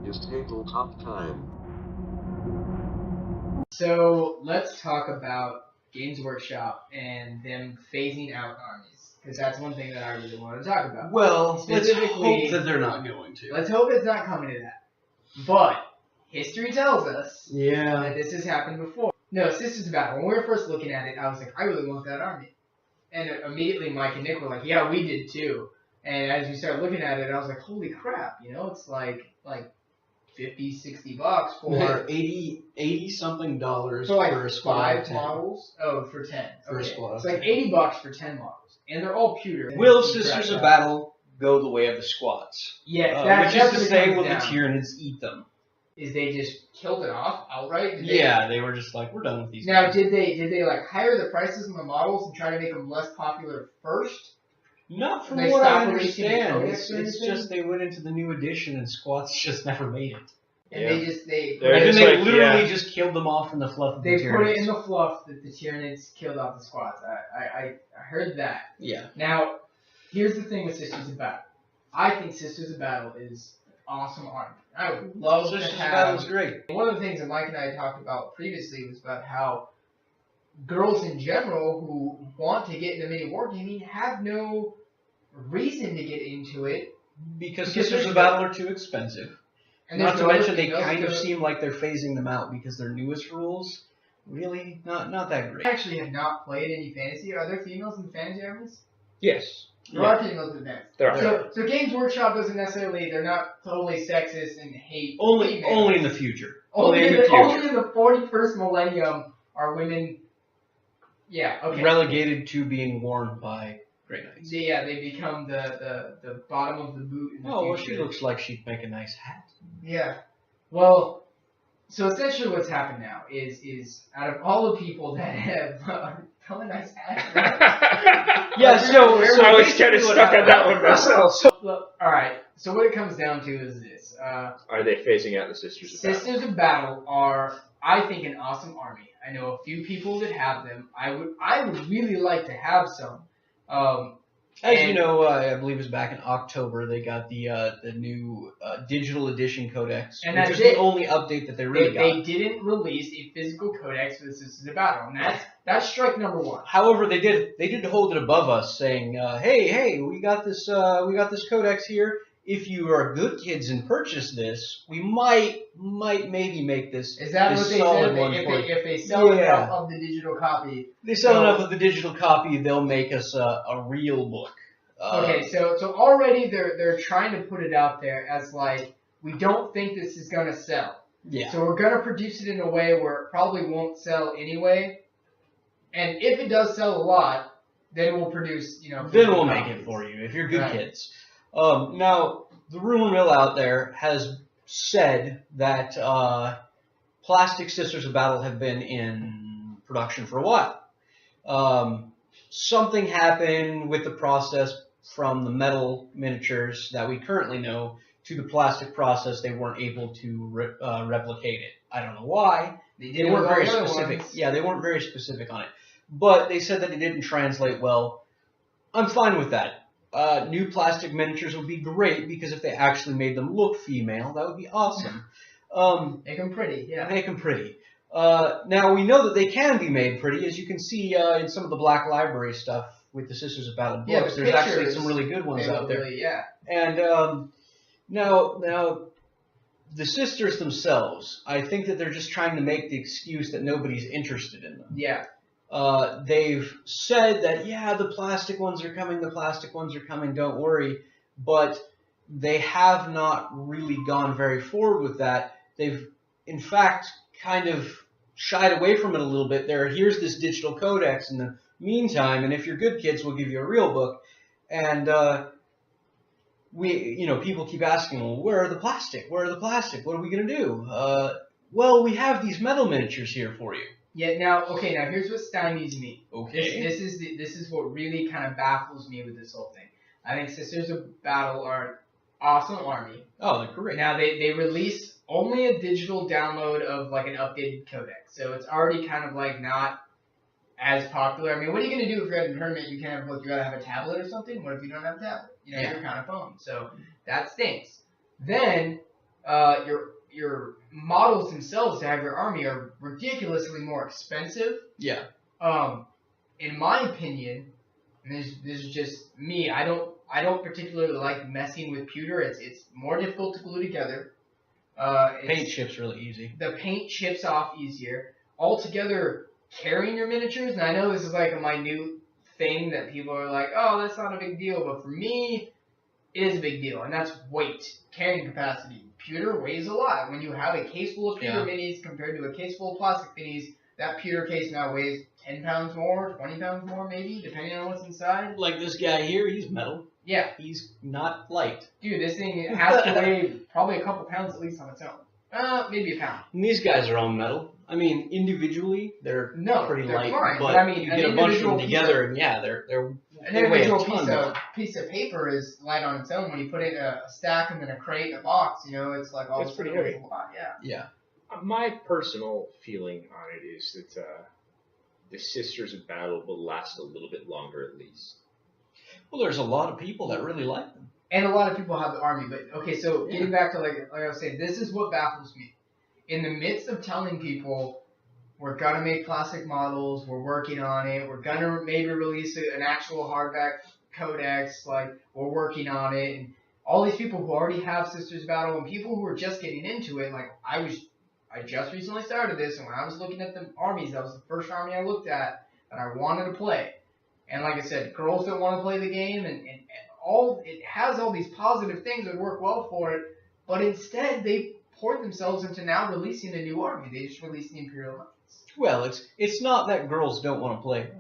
is tabletop time. So let's talk about Games Workshop and them phasing out armies, because that's one thing that I really want to talk about. Well, let's Specifically- hope that they're not going to. Let's hope it's not coming to that. But history tells us Yeah. that this has happened before. No, Sisters of Battle. When we were first looking at it, I was like, I really want that army. And immediately Mike and Nick were like, yeah, we did too. And as we started looking at it, I was like, holy crap, it's like $50, $60 for 80 something dollars for like for a squad of 5 10. models. Oh, for 10. For a Okay. squad of It's like 10. $80 for 10 models, and they're all pewter. Will Sisters of Battle go the way of the squads? Yeah, which is to say, will the Tyranids eat them? Is they just killed it off outright? They were just like, we're done with these. Now, guys. did they like higher the prices on the models and try to make them less popular first? Not from They what I stopped releasing the understand. codex or It's anything? just they went into the new edition and squads just never made it. And Yeah. they just They're And then just they like, literally yeah. just killed them off in the fluff of they the put it in Tyranids. the fluff that the Tyranids killed off the squads. I heard that. Yeah. Now, here's the thing with Sisters of Battle. I think Sisters of Battle is an awesome army. I would love Sisters to of have. Battle's great. One of the things that Mike and I talked about previously was about how girls in general who want to get into mini wargaming have no reason to get into it. Because Because Sisters there's of no- Battle are too expensive. And Not there's to no mention other they females kind of to- seem like they're phasing them out because their newest rules really not that I great. actually have not played any fantasy. Are there females in fantasy armies? Yes. There are females in fantasy. There are. So Games Workshop doesn't necessarily, they're not totally sexist and hate Only females. in the future. Only in in the future. Only in the 41st millennium are women. Yeah. Okay. Relegated to being worn by Grey Knights. They become the bottom of the boot in the Oh, well, future. she looks like she'd make a nice hat. Yeah. Well, so essentially what's happened now is out of all the people that have tell a nice hat. Yeah, so I was kind basically of what stuck on that one myself. Look, all right. So what it comes down to is this: Are they phasing out the Sisters of Battle? Sisters of Battle are, I think, an awesome army. I know a few people that have them. I would really like to have some. As you And- know, I believe it was back in October, they got the new digital edition codex, And which that's is the it. only update that they They, really got. they didn't release a physical codex for the Sisters of Battle, and that's strike number one. However, they did hold it above us, saying, "Hey, we got this codex here. If you are good kids and purchase this, we might maybe make this Is that this what they solid said? one for you." If they sell Yeah. enough of the digital copy. They sell So- enough of the digital copy, they'll make us a real book. Okay, so already they're trying to put it out there as like, we don't think this is gonna sell. Yeah. So we're gonna produce it in a way where it probably won't sell anyway. And if it does sell a lot, then we'll produce, Then physical we'll make copies. it for you if you're good Right. kids. Now, the rumor mill out there has said that Plastic Sisters of Battle have been in production for a while. Something happened with the process from the metal miniatures that we currently know to the plastic process. They weren't able to replicate it. I don't know why. They They did weren't with all very the other specific. ones. Yeah, they weren't very specific on it. But they said that it didn't translate well. I'm fine with that. New plastic miniatures would be great because if they actually made them look female, that would be awesome. Make them pretty, yeah. Make them pretty. Now, we know that they can be made pretty, as you can see in some of the Black Library stuff with the Sisters of Battle books. Yeah, the There's actually pictures, some really good ones out there. Really, yeah. And now, the sisters themselves, I think that they're just trying to make the excuse that nobody's interested in them. Yeah. They've said that, yeah, the plastic ones are coming, don't worry. But they have not really gone very forward with that. They've, in fact, kind of shied away from it a little bit. Here's this digital codex in the meantime, and if you're good kids, we'll give you a real book. And people keep asking, well, where are the plastic? Where are the plastic? What are we going to do? Well, we have these metal miniatures here for you. Yeah, now here's what stymies me. Okay. This is what really kind of baffles me with this whole thing. I think Sisters of Battle are an awesome army. Oh, they're great. Now they release only a digital download of like an updated codex, so it's already kind of like not as popular. I mean, what are you gonna do if you're at a tournament? You can't have you gotta have a tablet or something. What if you don't have a tablet? Yeah. You're kind of phone. So that stinks. Then your models themselves to have your army are ridiculously more expensive. Yeah. In my opinion, and this is just me. I don't particularly like messing with pewter. It's more difficult to glue together. Paint chips really easy. The paint chips off easier. Altogether, carrying your miniatures, and I know this is like a minute thing that people are like, oh, that's not a big deal, but for me, it is a big deal, and that's weight, carrying capacity. Pewter weighs a lot. When you have a case full of pewter minis compared to a case full of plastic minis, that pewter case now weighs 10 pounds more, 20 pounds more maybe, depending on what's inside. Like this guy here, he's metal. Yeah. He's not light. Dude, this thing has to weigh probably a couple pounds at least on its own. Maybe a pound. And these guys are all metal. I mean, individually, they're pretty they're light, fine, but I mean, you get a bunch of them together, and yeah, an they weigh a individual ton. piece of paper is light on its own. When you put it in a stack and then a crate and a box, it's like all It's pretty heavy. A lot, yeah. Yeah. My personal feeling on it is that the Sisters of Battle will last a little bit longer at least. Well, there's a lot of people that really like them. And a lot of people have the army, but okay, so getting back to like I was saying, this is what baffles me. In the midst of telling people we're gonna make plastic models, we're working on it, we're gonna maybe release an actual hardback codex, like we're working on it, and all these people who already have Sisters of Battle and people who are just getting into it, like I just recently started this, and when I was looking at the armies, that was the first army I looked at that I wanted to play. And like I said, girls don't want to play the game, and it has all these positive things that work well for it, but instead they poured themselves into now releasing a new army. They just released the Imperial Knights. Well, it's not that girls don't want to play.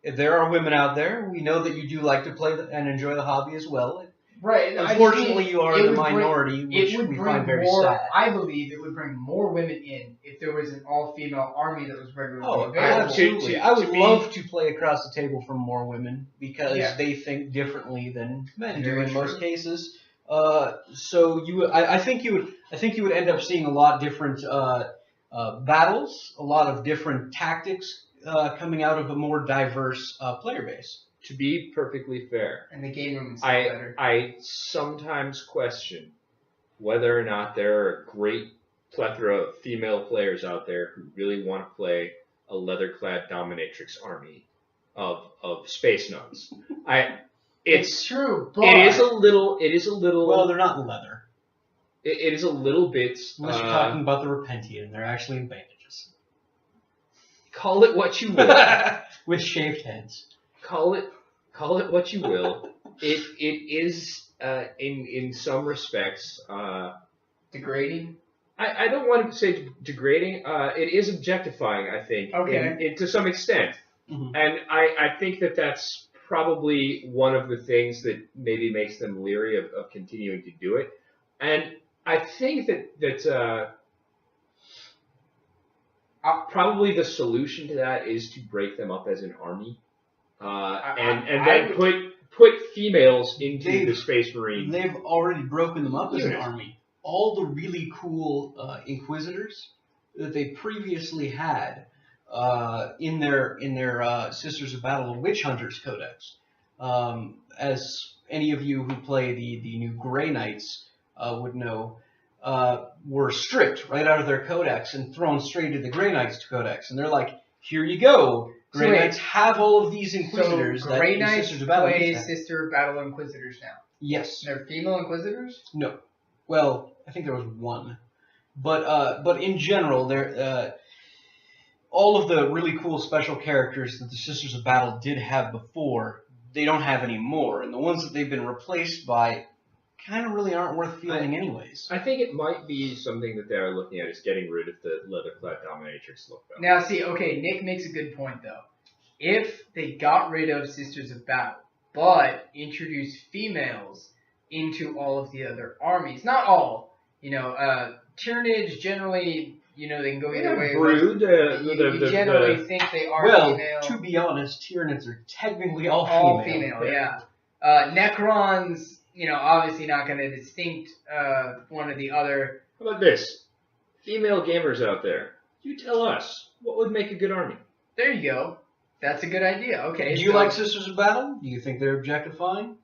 If there are women out there, we know that you do like to play and enjoy the hobby as well. Right. Unfortunately, you are the minority, which we find very sad. I believe it would bring more women in if there was an all-female army that was regularly available. Absolutely. I would love to play across the table from more women because they think differently than men do in most cases. So I think you would end up seeing a lot different battles, a lot of different tactics coming out of a more diverse player base. To be perfectly fair, and the game room is better. I sometimes question whether or not there are a great plethora of female players out there who really want to play a leather-clad dominatrix army of space nuns. It's true, but it is a little. Well, they're not leather. It is a little bit. Unless you're talking about the Repentian, they're actually in bandages. Call it what you will. With shaved heads. Call it what you will. It is in some respects degrading. I don't want to say degrading. It is objectifying, I think, to some extent. Mm-hmm. And I think that that's probably one of the things that maybe makes them leery of continuing to do it. And I think that probably the solution to that is to break them up as an army. And then put females into the Space Marine. They've already broken them up as an army. All the really cool Inquisitors that they previously had in their Sisters of Battle and Witch Hunters Codex. As any of you who play the new Grey Knights would know, were stripped right out of their Codex and thrown straight into the Grey Knights Codex. And they're like, here you go. Grey Knights have all of these Inquisitors. So Grey Knights play Sister Battle Inquisitors now? Yes. They're female Inquisitors? No. Well, I think there was one. But in general, they're all of the really cool special characters that the Sisters of Battle did have before, they don't have anymore. And the ones that they've been replaced by kind of really aren't worth fielding anyways. I think it might be something that they're looking at is getting rid of the leather-clad dominatrix look. Though. Now, see, okay, Nick makes a good point, though. If they got rid of Sisters of Battle, but introduced females into all of the other armies, not all, Tyranids generally, they can go either way. Brood, you generally think they are female. Well, to be honest, Tyranids are technically all female. Yeah. Necrons, obviously not going to distinct one or the other. How about this? Female gamers out there, you tell us, what would make a good army? There you go. That's a good idea. Okay. Do you like Sisters of Battle? Do you think they're objectifying?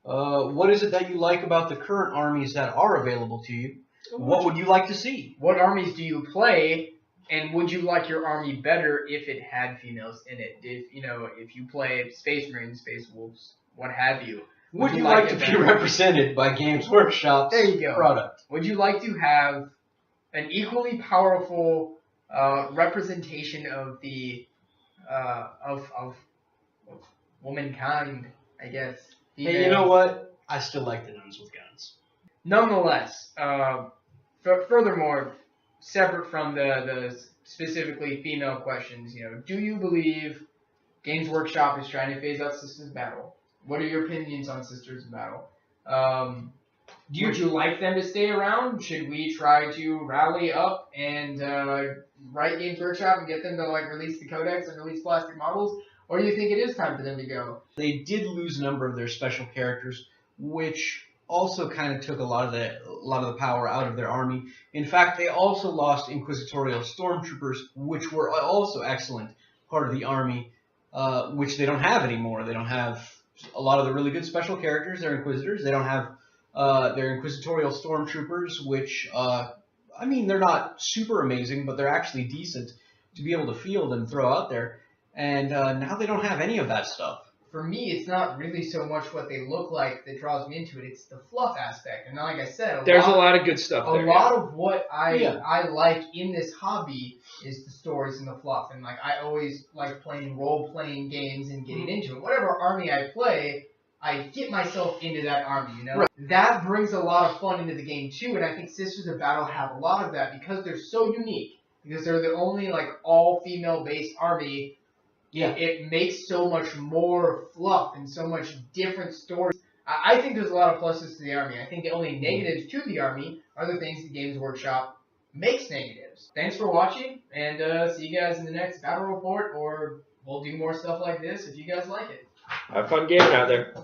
What is it that you like about the current armies that are available to you? What would you like to see? What armies do you play, and would you like your army better if it had females in it? If you play Space Marines, Space Wolves, what have you? Would you like to be represented by Games Workshop's product? Would you like to have an equally powerful representation of the of womankind, I guess? Hey, you know what? I still like the nuns with guns. Nonetheless, furthermore, separate from the specifically female questions, do you believe Games Workshop is trying to phase out Sisters of Battle? What are your opinions on Sisters of Battle? Would you like them to stay around? Should we try to rally up and write Games Workshop and get them to release the codex and release plastic models? Or do you think it is time for them to go? They did lose a number of their special characters, which also kind of took a lot of the power out of their army. In fact, they also lost Inquisitorial Stormtroopers, which were also excellent part of the army, which they don't have anymore. They don't have a lot of the really good special characters. They're Inquisitors. They don't have their Inquisitorial Stormtroopers, which, they're not super amazing, but they're actually decent to be able to field and throw out there. And now they don't have any of that stuff. For me, it's not really so much what they look like that draws me into it. It's the fluff aspect. And like I said, there's a lot of good stuff there. A lot of what I like in this hobby is the stories and the fluff. And I always like playing role-playing games and getting into it. Whatever army I play, I get myself into that army, Right. That brings a lot of fun into the game too, and I think Sisters of Battle have a lot of that because they're so unique. Because they're the only all-female based army. Yeah. It makes so much more fluff and so much different stories. I think there's a lot of pluses to the army. I think the only negatives to the army are the things the Games Workshop makes negatives. Thanks for watching, and see you guys in the next battle report, or we'll do more stuff like this if you guys like it. Have fun gaming out there.